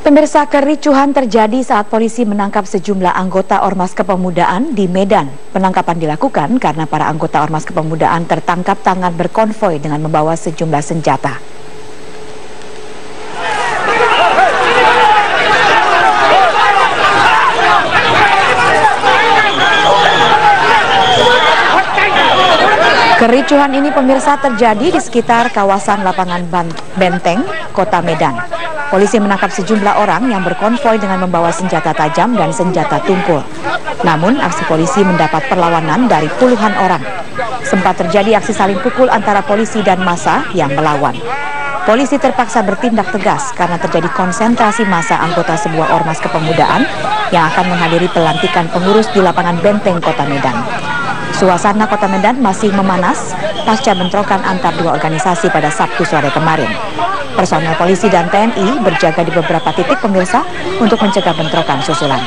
Pemirsa, kericuhan terjadi saat polisi menangkap sejumlah anggota Ormas Kepemudaan di Medan. Penangkapan dilakukan karena para anggota Ormas Kepemudaan tertangkap tangan berkonvoi dengan membawa sejumlah senjata. Kericuhan ini, pemirsa, terjadi di sekitar kawasan lapangan Benteng, Kota Medan. Polisi menangkap sejumlah orang yang berkonvoi dengan membawa senjata tajam dan senjata tumpul. Namun, aksi polisi mendapat perlawanan dari puluhan orang. Sempat terjadi aksi saling pukul antara polisi dan massa yang melawan. Polisi terpaksa bertindak tegas karena terjadi konsentrasi massa anggota sebuah Ormas Kepemudaan yang akan menghadiri pelantikan pengurus di lapangan Benteng, Kota Medan. Suasana Kota Medan masih memanas pasca bentrokan antar dua organisasi pada Sabtu sore kemarin. Personel polisi dan TNI berjaga di beberapa titik, pemirsa, untuk mencegah bentrokan susulan.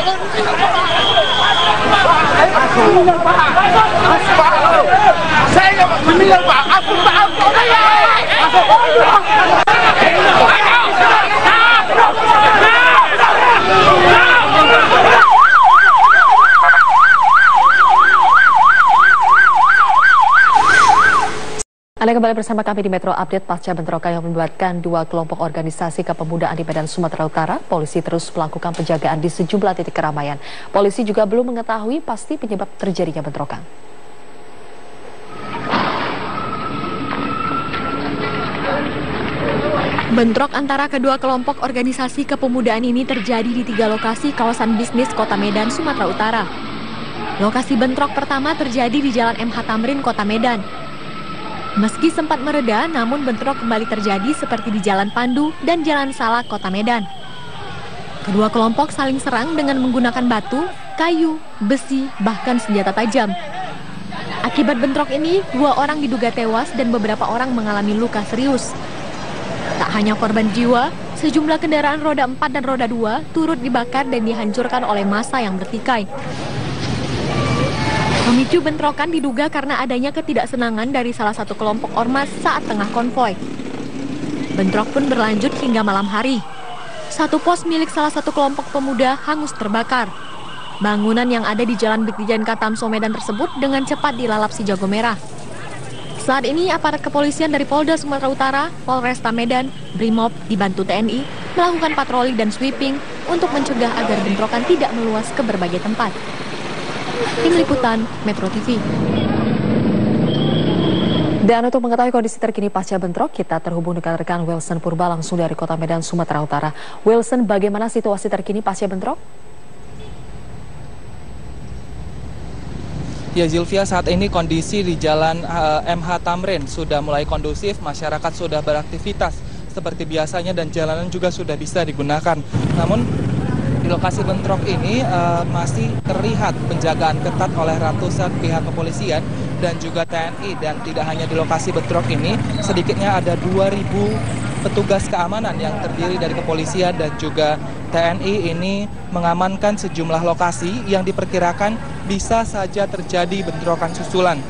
Anda kembali bersama kami di Metro Update. Pasca bentrokan yang melibatkan dua kelompok organisasi kepemudaan di Medan, Sumatera Utara, polisi terus melakukan penjagaan di sejumlah titik keramaian. Polisi juga belum mengetahui pasti penyebab terjadinya bentrokan. Bentrok antara kedua kelompok organisasi kepemudaan ini terjadi di 3 lokasi kawasan bisnis Kota Medan, Sumatera Utara. Lokasi bentrok pertama terjadi di Jalan MH Tamrin, Kota Medan. Meski sempat mereda, namun bentrok kembali terjadi seperti di Jalan Pandu dan Jalan Salak, Kota Medan. Kedua kelompok saling serang dengan menggunakan batu, kayu, besi, bahkan senjata tajam. Akibat bentrok ini, 2 orang diduga tewas dan beberapa orang mengalami luka serius. Tak hanya korban jiwa, sejumlah kendaraan roda 4 dan roda 2 turut dibakar dan dihancurkan oleh massa yang bertikai. Pemicu bentrokan diduga karena adanya ketidaksenangan dari salah satu kelompok ormas saat tengah konvoi. Bentrok pun berlanjut hingga malam hari. Satu pos milik salah satu kelompok pemuda hangus terbakar. Bangunan yang ada di Jalan Brigjen Katamso Medan tersebut dengan cepat dilalap si jago merah. Saat ini aparat kepolisian dari Polda Sumatera Utara, Polresta Medan, Brimob dibantu TNI melakukan patroli dan sweeping untuk mencegah agar bentrokan tidak meluas ke berbagai tempat. Tim Liputan Metro TV. Dan untuk mengetahui kondisi terkini pasca bentrok, kita terhubung dengan rekan Wilson Purba langsung dari Kota Medan, Sumatera Utara. Wilson, bagaimana situasi terkini pasca bentrok? Ya, Zilvia, saat ini kondisi di Jalan MH Tamrin sudah mulai kondusif, masyarakat sudah beraktivitas seperti biasanya dan jalanan juga sudah bisa digunakan. Namun di lokasi bentrok ini masih terlihat penjagaan ketat oleh ratusan pihak kepolisian dan juga TNI, dan tidak hanya di lokasi bentrok ini, sedikitnya ada 2.000 petugas keamanan yang terdiri dari kepolisian dan juga TNI ini mengamankan sejumlah lokasi yang diperkirakan bisa saja terjadi bentrokan susulan,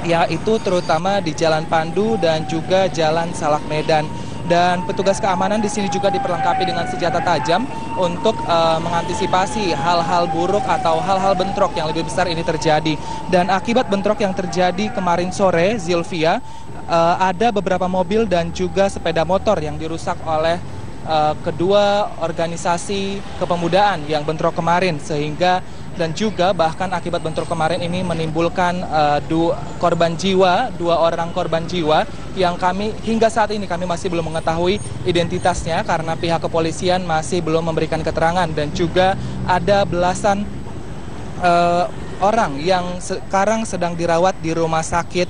yaitu terutama di Jalan Pandu dan juga Jalan Salak Medan. Dan petugas keamanan di sini juga diperlengkapi dengan senjata tajam untuk mengantisipasi hal-hal buruk atau hal-hal bentrok yang lebih besar ini terjadi. Dan akibat bentrok yang terjadi kemarin sore, Zilvia, ada beberapa mobil dan juga sepeda motor yang dirusak oleh kedua organisasi kepemudaan yang bentrok kemarin, sehingga dan juga bahkan akibat bentrok kemarin ini menimbulkan 2 orang korban jiwa yang hingga saat ini kami masih belum mengetahui identitasnya karena pihak kepolisian masih belum memberikan keterangan, dan juga ada belasan orang yang sekarang sedang dirawat di Rumah Sakit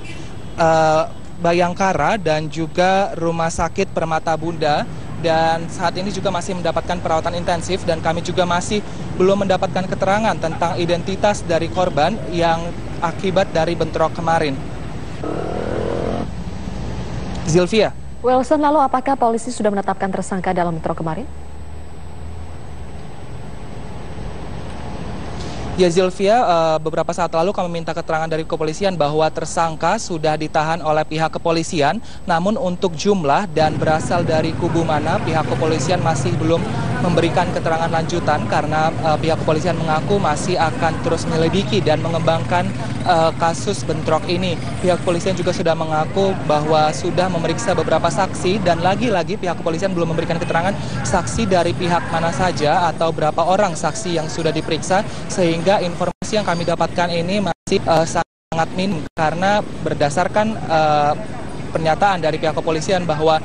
Bayangkara dan juga Rumah Sakit Permata Bunda, dan saat ini juga masih mendapatkan perawatan intensif, dan kami juga masih belum mendapatkan keterangan tentang identitas dari korban yang akibat dari bentrok kemarin. Zilvia. Wilson, lalu apakah polisi sudah menetapkan tersangka dalam bentrok kemarin? Ya Zilvia, beberapa saat lalu kami minta keterangan dari kepolisian bahwa tersangka sudah ditahan oleh pihak kepolisian, namun untuk jumlah dan berasal dari kubu mana pihak kepolisian masih belum memberikan keterangan lanjutan karena pihak kepolisian mengaku masih akan terus menyelidiki dan mengembangkan kasus bentrok ini. Pihak kepolisian juga sudah mengaku bahwa sudah memeriksa beberapa saksi dan lagi-lagi pihak kepolisian belum memberikan keterangan saksi dari pihak mana saja atau berapa orang saksi yang sudah diperiksa, sehingga informasi yang kami dapatkan ini masih sangat minim karena berdasarkan pernyataan dari pihak kepolisian bahwa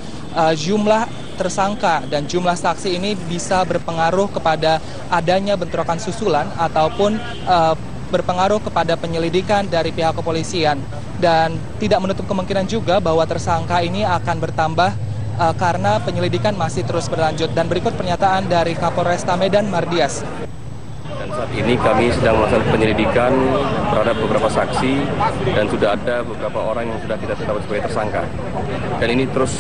jumlah tersangka dan jumlah saksi ini bisa berpengaruh kepada adanya bentrokan susulan ataupun berpengaruh kepada penyelidikan dari pihak kepolisian, dan tidak menutup kemungkinan juga bahwa tersangka ini akan bertambah karena penyelidikan masih terus berlanjut. Dan berikut pernyataan dari Kapolresta Medan, Mardias. Dan saat ini kami sedang melakukan penyelidikan terhadap beberapa saksi dan sudah ada beberapa orang yang sudah kita tetapkan sebagai tersangka. Dan ini terus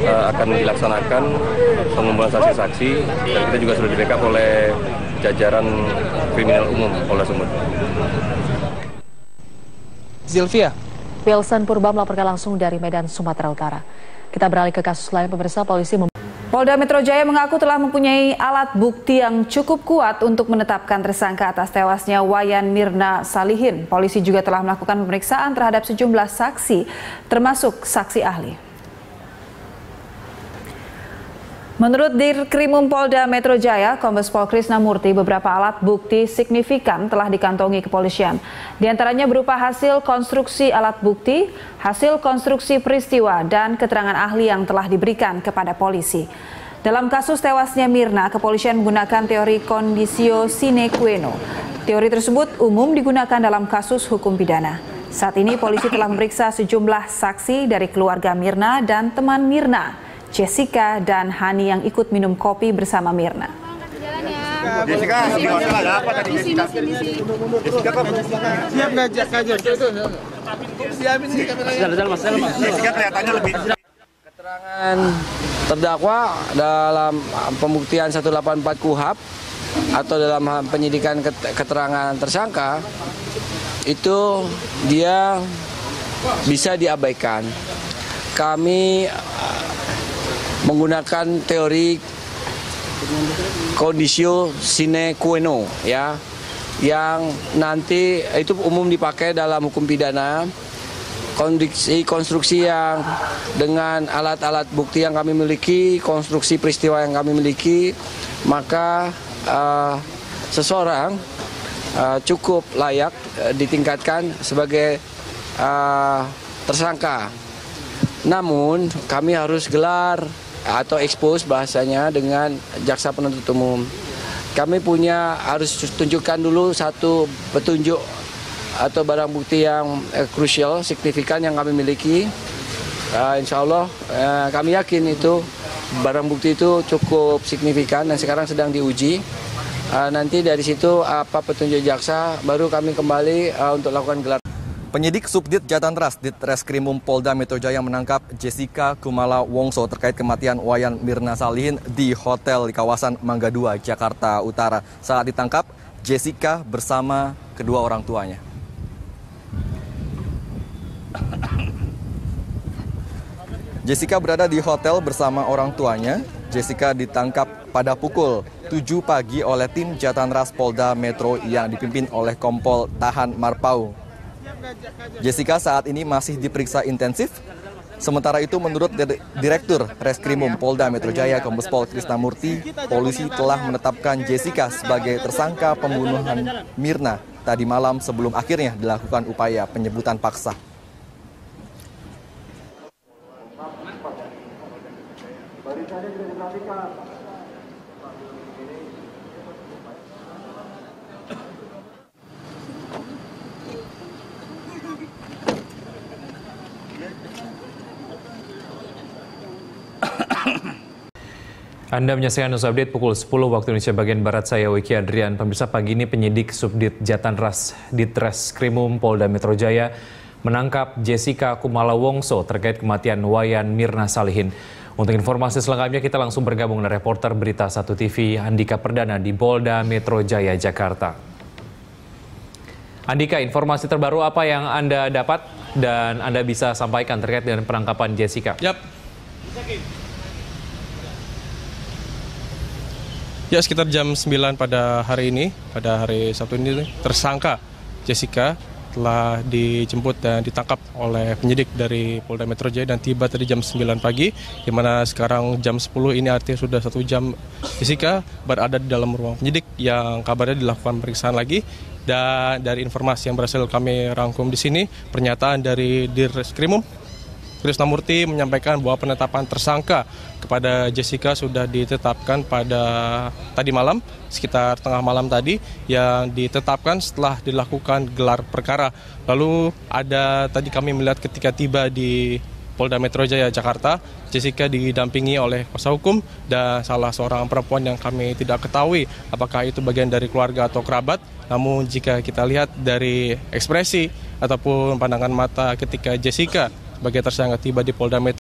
akan dilaksanakan pengumpulan saksi-saksi, dan kita juga sudah di-backup oleh jajaran kriminal umum Polda Sumut. Zilvia. Wilson Purba melaporkan langsung dari Medan, Sumatera Utara. Kita beralih ke kasus lain, pemirsa. Polda Metro Jaya mengaku telah mempunyai alat bukti yang cukup kuat untuk menetapkan tersangka atas tewasnya Wayan Mirna Salihin. Polisi juga telah melakukan pemeriksaan terhadap sejumlah saksi, termasuk saksi ahli. Menurut Dirkrimum Polda Metro Jaya, Kombes Pol Krisnamurti, beberapa alat bukti signifikan telah dikantongi kepolisian. Di antaranya berupa hasil konstruksi alat bukti, hasil konstruksi peristiwa, dan keterangan ahli yang telah diberikan kepada polisi. Dalam kasus tewasnya Mirna, kepolisian menggunakan teori conditio sine qua non. Teori tersebut umum digunakan dalam kasus hukum pidana. Saat ini polisi telah memeriksa sejumlah saksi dari keluarga Mirna dan teman Mirna, Jessica dan Hani, yang ikut minum kopi bersama Mirna. Jessica, di hotel ada apa tadi Jessica? Jessica kok siap ngajak aja. Siapin sih kameranya. Jessica kelihatannya lebih. Keterangan terdakwa dalam pembuktian 184 KUHP atau dalam penyidikan keterangan tersangka itu dia bisa diabaikan. Kami menggunakan teori conditio sine qua non, ya, yang nanti itu umum dipakai dalam hukum pidana. Konstruksi yang dengan alat-alat bukti yang kami miliki, konstruksi peristiwa yang kami miliki, maka seseorang cukup layak ditingkatkan sebagai tersangka. Namun kami harus gelar atau expose bahasanya dengan jaksa penuntut umum. Kami harus tunjukkan dulu satu petunjuk atau barang bukti yang krusial, signifikan yang kami miliki. Insya Allah kami yakin itu barang bukti itu cukup signifikan dan sekarang sedang diuji. Nanti dari situ apa petunjuk jaksa baru kami kembali untuk lakukan gelar. Penyidik Subdit Jatanras Ditreskrimum Polda Metro Jaya menangkap Jessica Kumala Wongso terkait kematian Wayan Mirna Salihin di hotel di kawasan Mangga 2, Jakarta Utara. Saat ditangkap, Jessica bersama kedua orang tuanya. Jessica berada di hotel bersama orang tuanya. Jessica ditangkap pada pukul 7 pagi oleh tim Jatanras Polda Metro yang dipimpin oleh Kompol Tahan Marpau. Jessica saat ini masih diperiksa intensif. Sementara itu, menurut Direktur Reskrimum Polda Metro Jaya, Kombes Pol Krisnamurti, polisi telah menetapkan Jessica sebagai tersangka pembunuhan Mirna tadi malam sebelum akhirnya dilakukan upaya penyebutan paksa. Anda menyaksikan News Update pukul 10 waktu Indonesia bagian Barat, saya Wiki Adrian. Pemirsa, pagi ini penyidik Subdit Jatanras Ditreskrimum Polda Metro Jaya menangkap Jessica Kumala Wongso terkait kematian Wayan Mirna Salihin. Untuk informasi selengkapnya kita langsung bergabung dengan reporter Berita 1 TV Andika Perdana di Polda Metro Jaya, Jakarta. Andika, informasi terbaru apa yang Anda dapat dan Anda bisa sampaikan terkait dengan penangkapan Jessica? Ya, sekitar jam 9 pada hari ini, pada hari Sabtu ini, tersangka Jessica telah dijemput dan ditangkap oleh penyidik dari Polda Metro Jaya dan tiba tadi jam 9 pagi, di mana sekarang jam 10 ini artinya sudah 1 jam Jessica berada di dalam ruang penyidik yang kabarnya dilakukan pemeriksaan lagi. Dan dari informasi yang berhasil kami rangkum di sini, pernyataan dari Direskrimum Krisnamurti menyampaikan bahwa penetapan tersangka kepada Jessica sudah ditetapkan pada tadi malam, sekitar tengah malam tadi, yang ditetapkan setelah dilakukan gelar perkara. Lalu ada tadi kami melihat ketika tiba di Polda Metro Jaya Jakarta, Jessica didampingi oleh kuasa hukum dan salah seorang perempuan yang kami tidak ketahui apakah itu bagian dari keluarga atau kerabat. Namun jika kita lihat dari ekspresi ataupun pandangan mata ketika Jessica sebagai tersangka tiba di Polda Metro